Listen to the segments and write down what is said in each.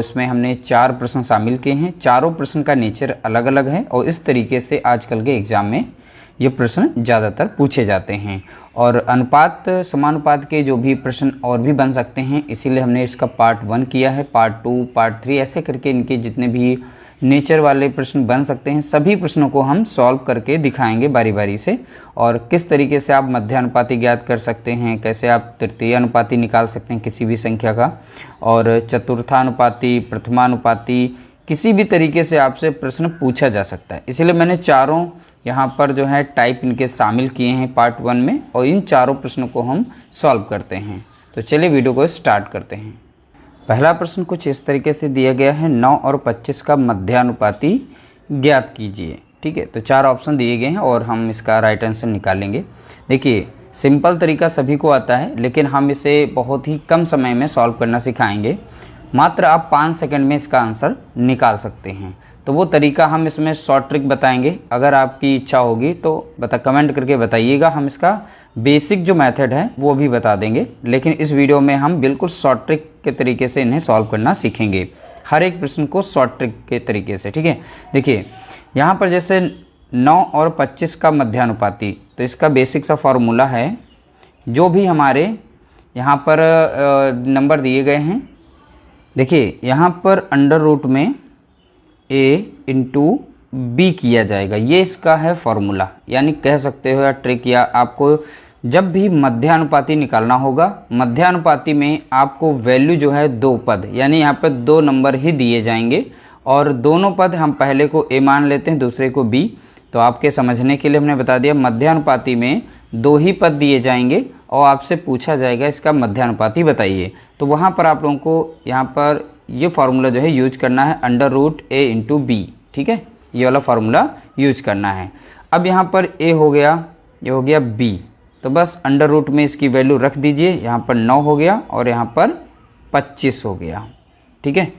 उसमें हमने 4 प्रश्न शामिल किए हैं। चारों प्रश्न का नेचर अलग अलग है और इस तरीके से आजकल के एग्ज़ाम में ये प्रश्न ज़्यादातर पूछे जाते हैं। और अनुपात समानुपात के जो भी प्रश्न और भी बन सकते हैं, इसीलिए हमने इसका पार्ट 1 किया है, पार्ट 2, पार्ट 3 ऐसे करके इनके जितने भी नेचर वाले प्रश्न बन सकते हैं सभी प्रश्नों को हम सॉल्व करके दिखाएंगे बारी बारी से। और किस तरीके से आप मध्यानुपाती ज्ञात कर सकते हैं, कैसे आप तृतीयानुपाती निकाल सकते हैं किसी भी संख्या का, और चतुर्थानुपाती, प्रथमानुपाती, किसी भी तरीके से आपसे प्रश्न पूछा जा सकता है। इसलिए मैंने चारों यहाँ पर जो है टाइप इनके शामिल किए हैं पार्ट 1 में, और इन चारों प्रश्नों को हम सॉल्व करते हैं। तो चलिए वीडियो को स्टार्ट करते हैं। पहला प्रश्न कुछ इस तरीके से दिया गया है, 9 और 25 का मध्यानुपाती ज्ञात कीजिए। ठीक है, तो 4 ऑप्शन दिए गए हैं और हम इसका राइट आंसर निकालेंगे। देखिए, सिंपल तरीका सभी को आता है, लेकिन हम इसे बहुत ही कम समय में सॉल्व करना सिखाएंगे। मात्र आप 5 सेकंड में इसका आंसर निकाल सकते हैं। तो वो तरीका हम इसमें शॉर्ट ट्रिक बताएंगे। अगर आपकी इच्छा होगी तो कमेंट करके बताइएगा, हम इसका बेसिक जो मेथड है वो भी बता देंगे। लेकिन इस वीडियो में हम बिल्कुल शॉर्ट ट्रिक के तरीके से इन्हें सॉल्व करना सीखेंगे, हर एक प्रश्न को शॉर्ट ट्रिक के तरीके से। ठीक है, देखिए यहाँ पर जैसे 9 और 25 का मध्यानुपाती, तो इसका बेसिक सा फॉर्मूला है, जो भी हमारे यहाँ पर नंबर दिए गए हैं। देखिए यहाँ पर अंडर रूट में a इंटू बी किया जाएगा, ये इसका है फॉर्मूला। यानी कह सकते हो या ट्रिक, या आपको जब भी मध्यानुपाती निकालना होगा, मध्यानुपाती में आपको वैल्यू जो है 2 पद, यानी यहाँ पर 2 नंबर ही दिए जाएंगे, और दोनों पद हम पहले को a मान लेते हैं, दूसरे को b। तो आपके समझने के लिए हमने बता दिया, मध्यानुपाती में 2 ही पद दिए जाएंगे और आपसे पूछा जाएगा इसका मध्यानुपाती बताइए। तो वहाँ पर आप लोगों को यहाँ पर ये फार्मूला जो है यूज करना है, under root a into b. ठीक है, ये वाला फार्मूला यूज करना है। अब यहाँ पर a हो गया, ये हो गया b, तो बस अंडर रूट में इसकी वैल्यू रख दीजिए। यहाँ पर 9 हो गया और यहाँ पर 25 हो गया। ठीक है,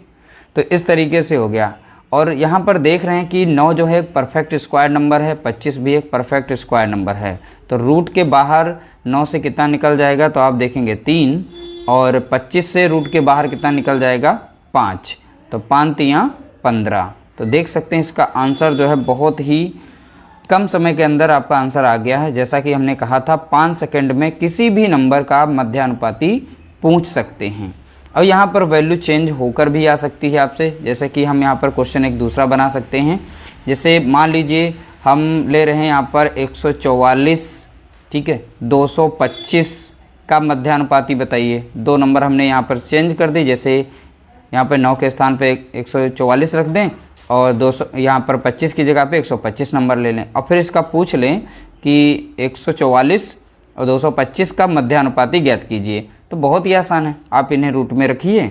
तो इस तरीके से हो गया। और यहाँ पर देख रहे हैं कि 9 जो है एक परफेक्ट स्क्वायर नंबर है, 25 भी एक परफेक्ट स्क्वायर नंबर है। तो रूट के बाहर 9 से कितना निकल जाएगा, तो आप देखेंगे 3, और 25 से रूट के बाहर कितना निकल जाएगा, 5। तो 5 तियाँ 15। तो देख सकते हैं इसका आंसर जो है बहुत ही कम समय के अंदर आपका आंसर आ गया है। जैसा कि हमने कहा था, 5 सेकंड में किसी भी नंबर का मध्यानुपाती पूछ सकते हैं। अब यहाँ पर वैल्यू चेंज होकर भी आ सकती है आपसे, जैसे कि हम यहाँ पर क्वेश्चन एक दूसरा बना सकते हैं। जैसे मान लीजिए हम ले रहे हैं यहाँ पर 144, ठीक है, 225 का मध्यानुपाती बताइए। 2 नंबर हमने यहाँ पर चेंज कर दी, जैसे यहाँ पर 9 के स्थान पे 144 रख दें, और 200 यहाँ पर 25 की जगह पे 125 नंबर ले लें, और फिर इसका पूछ लें कि 144 और 225 का मध्यानुपाती ज्ञात कीजिए। तो बहुत ही आसान है, आप इन्हें रूट में रखिए,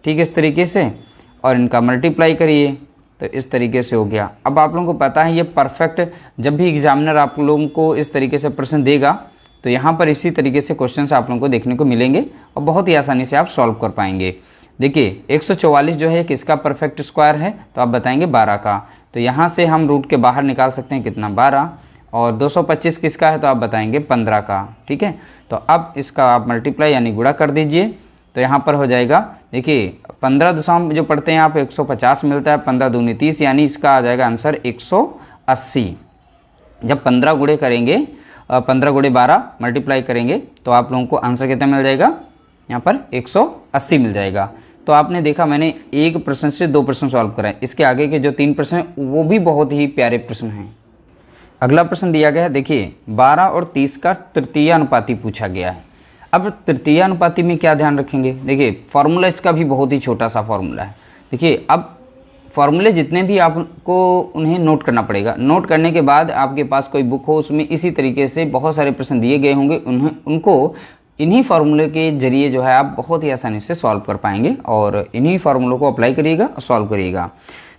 ठीक है, इस तरीके से, और इनका मल्टीप्लाई करिए। तो इस तरीके से हो गया। अब आप लोगों को पता है ये परफेक्ट, जब भी एग्जामिनर आप लोगों को इस तरीके से प्रश्न देगा तो यहाँ पर इसी तरीके से क्वेश्चन आप लोगों को देखने को मिलेंगे और बहुत ही आसानी से आप सॉल्व कर पाएंगे। देखिए 144 जो है किसका परफेक्ट स्क्वायर है, तो आप बताएंगे 12 का। तो यहाँ से हम रूट के बाहर निकाल सकते हैं कितना, 12, और 225 किसका है, तो आप बताएंगे 15 का। ठीक है, तो अब इसका आप मल्टीप्लाई यानी गुणा कर दीजिए। तो यहाँ पर हो जाएगा, देखिए 15 दशमलव जो पढ़ते हैं आप 150 मिलता है, 15 दूनी 30, यानी इसका आ जाएगा आंसर 180। जब 15 गुणे करेंगे, 15 गुणे 12 मल्टीप्लाई करेंगे तो आप लोगों को आंसर कितना मिल जाएगा, यहाँ पर 180 मिल जाएगा। तो आपने देखा मैंने एक प्रश्न से 2 प्रश्न सॉल्व कराए, इसके आगे के जो 3 प्रश्न हैं वो भी बहुत ही प्यारे प्रश्न हैं। अगला प्रश्न दिया गया है, देखिए 12 और 30 का तृतीय अनुपाती पूछा गया है। अब तृतीय अनुपाती में क्या ध्यान रखेंगे, देखिए फार्मूला इसका भी बहुत ही छोटा सा फार्मूला है। देखिए अब फार्मूले जितने भी आपको उन्हें नोट करना पड़ेगा। नोट करने के बाद आपके पास कोई बुक हो, उसमें इसी तरीके से बहुत सारे प्रश्न दिए गए होंगे, उनको इन्हीं फार्मूले के जरिए जो है आप बहुत ही आसानी से सॉल्व कर पाएंगे, और इन्हीं फार्मूलों को अप्लाई करिएगा और सॉल्व करिएगा।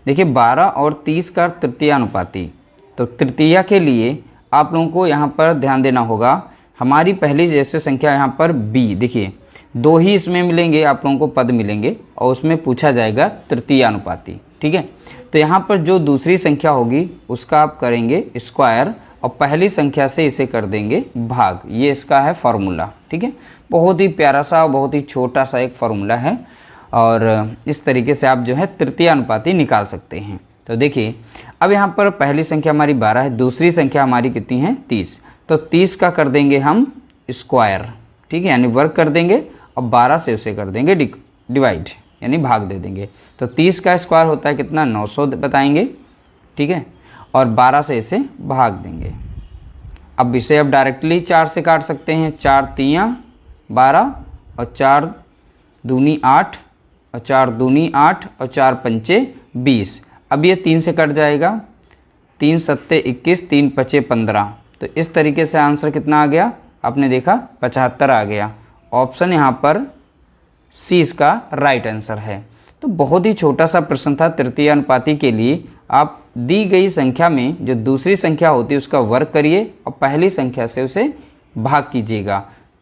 देखिए 12 और 30 का तृतीय अनुपाती, तो तृतीया के लिए आप लोगों को यहाँ पर ध्यान देना होगा। हमारी पहली जैसे संख्या यहाँ पर b, देखिए 2 ही इसमें मिलेंगे, आप लोगों को पद मिलेंगे, और उसमें पूछा जाएगा तृतीय अनुपाती। ठीक है, तो यहाँ पर जो दूसरी संख्या होगी उसका आप करेंगे स्क्वायर, और पहली संख्या से इसे कर देंगे भाग। ये इसका है फार्मूला। ठीक है, बहुत ही प्यारा सा, बहुत ही छोटा सा एक फार्मूला है। और इस तरीके से आप जो है तृतीय अनुपाती निकाल सकते हैं। तो देखिए अब यहाँ पर पहली संख्या हमारी 12 है, दूसरी संख्या हमारी कितनी है 30। तो 30 का कर देंगे हम स्क्वायर, ठीक है, यानी वर्ग कर देंगे और 12 से उसे कर देंगे डिवाइड, यानी भाग दे देंगे। तो 30 का स्क्वायर होता है कितना 900 बताएंगे, ठीक है, और 12 से इसे भाग देंगे। अब इसे अब डायरेक्टली 4 से काट सकते हैं, 4 तियाँ 12 और 4 दूनी 8 और 4 दूनी 8 और 4 पंचे 20। अब ये 3 से कट जाएगा, 3 सत्ते 21, 3 पचे 15। तो इस तरीके से आंसर कितना आ गया, आपने देखा 75 आ गया। ऑप्शन यहाँ पर सी इसका राइट आंसर है। तो बहुत ही छोटा सा प्रश्न था तृतीय अनुपाती के लिए। आप दी गई संख्या में जो दूसरी संख्या होती है उसका वर्ग करिए और पहली संख्या से उसे भाग कीजिएगा,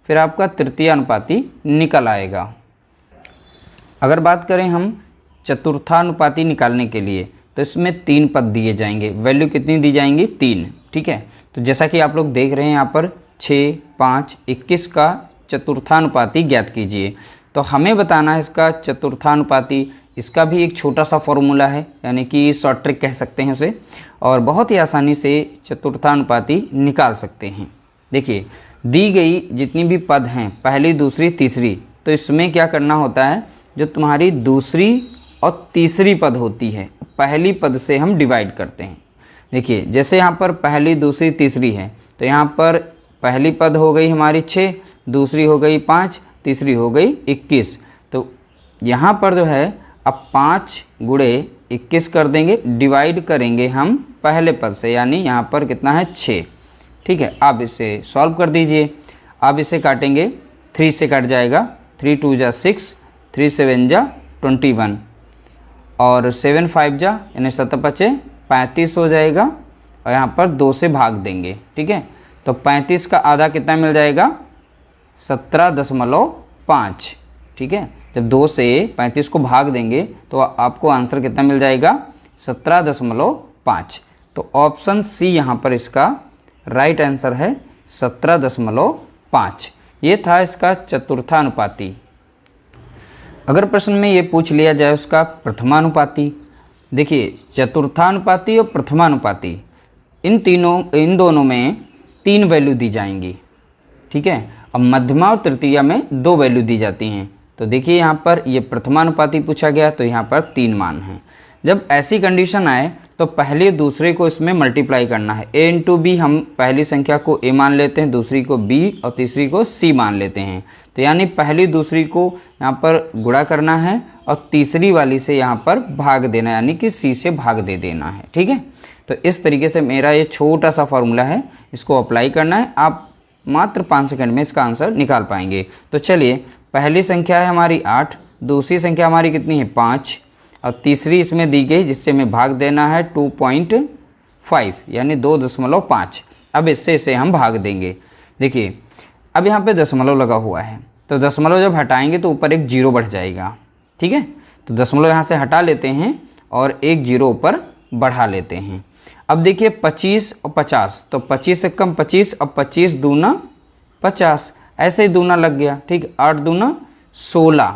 फिर आपका तृतीय अनुपाती निकल आएगा। अगर बात करें हम चतुर्थानुपाती निकालने के लिए, तो इसमें 3 पद दिए जाएंगे। वैल्यू कितनी दी जाएंगी 3, ठीक है। तो जैसा कि आप लोग देख रहे हैं यहाँ पर 6, 5, 21 का चतुर्थानुपाती ज्ञात कीजिए। तो हमें बताना है इसका चतुर्थानुपाती। इसका भी एक छोटा सा फॉर्मूला है, यानी कि शॉर्ट ट्रिक कह सकते हैं उसे, और बहुत ही आसानी से चतुर्थानुपाती निकाल सकते हैं। देखिए दी गई जितनी भी पद हैं, पहली दूसरी तीसरी, तो इसमें क्या करना होता है, जो तुम्हारी दूसरी और तीसरी पद होती है पहली पद से हम डिवाइड करते हैं। देखिए जैसे यहाँ पर पहली दूसरी तीसरी है, तो यहाँ पर पहली पद हो गई हमारी 6, दूसरी हो गई 5, तीसरी हो गई 21। तो यहाँ पर जो है अब 5 गुणे 21 कर देंगे, डिवाइड करेंगे हम पहले पद से, यानी यहाँ पर कितना है 6, ठीक है। आप इसे सॉल्व कर दीजिए। आप इसे काटेंगे, 3 से कट जाएगा, 3 2 जा 6, 3 7 जा 21 और 7 5 जा यानी 7 पचे 35 हो जाएगा, और यहाँ पर 2 से भाग देंगे, ठीक है। तो 35 का आधा कितना मिल जाएगा 17.5, ठीक है। जब 2 से 35 को भाग देंगे तो आपको आंसर कितना मिल जाएगा 17.5। तो ऑप्शन सी यहाँ पर इसका राइट आंसर है 17.5। ये था इसका चतुर्थानुपाती। अगर प्रश्न में ये पूछ लिया जाए उसका प्रथमानुपाती, देखिए चतुर्थानुपाती और प्रथमानुपाती इन दोनों में 3 वैल्यू दी जाएंगी, ठीक है। अब मध्यमा और तृतीया में 2 वैल्यू दी जाती हैं। तो देखिए यहाँ पर ये प्रथमानुपाती पूछा गया, तो यहाँ पर 3 मान हैं। जब ऐसी कंडीशन आए तो पहले दूसरे को इसमें मल्टीप्लाई करना है। a इंटू बी, हम पहली संख्या को a मान लेते हैं, दूसरी को b और तीसरी को c मान लेते हैं। तो यानी पहली दूसरी को यहाँ पर गुणा करना है और तीसरी वाली से यहाँ पर भाग देना है, यानी कि c से भाग दे देना है, ठीक है। तो इस तरीके से मेरा ये छोटा सा फॉर्मूला है, इसको अप्लाई करना है। आप मात्र 5 सेकंड में इसका आंसर निकाल पाएंगे। तो चलिए, पहली संख्या है हमारी 8, दूसरी संख्या हमारी कितनी है 5, और तीसरी इसमें दी गई जिससे हमें भाग देना है 2.5 यानी 2.5। अब इससे इसे हम भाग देंगे। देखिए अब यहाँ पे दशमलव लगा हुआ है, तो दशमलव जब हटाएंगे तो ऊपर एक 0 बढ़ जाएगा, ठीक है। तो दशमलव यहाँ से हटा लेते हैं और एक 0 ऊपर बढ़ा लेते हैं। अब देखिए 25 और 50, तो 25 से कम 25 और 25 दूना 50, ऐसे ही दूना लग गया, ठीक। 8 दूना 16।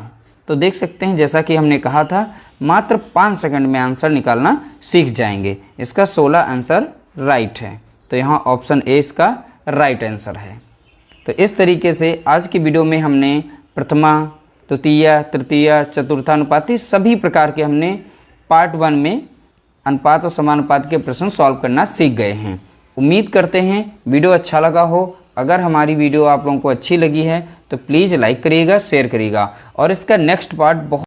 तो देख सकते हैं जैसा कि हमने कहा था, मात्र 5 सेकंड में आंसर निकालना सीख जाएंगे। इसका 16 आंसर राइट है। तो यहाँ ऑप्शन ए इसका राइट आंसर है। तो इस तरीके से आज की वीडियो में हमने प्रथमा, द्वितीय, तृतीय, चतुर्थानुपाती सभी प्रकार के हमने पार्ट 1 में अनुपात और समानुपात के प्रश्न सॉल्व करना सीख गए हैं। उम्मीद करते हैं वीडियो अच्छा लगा हो। अगर हमारी वीडियो आप लोगों को अच्छी लगी है तो प्लीज़ लाइक करिएगा, शेयर करिएगा, और इसका नेक्स्ट पार्ट बहुत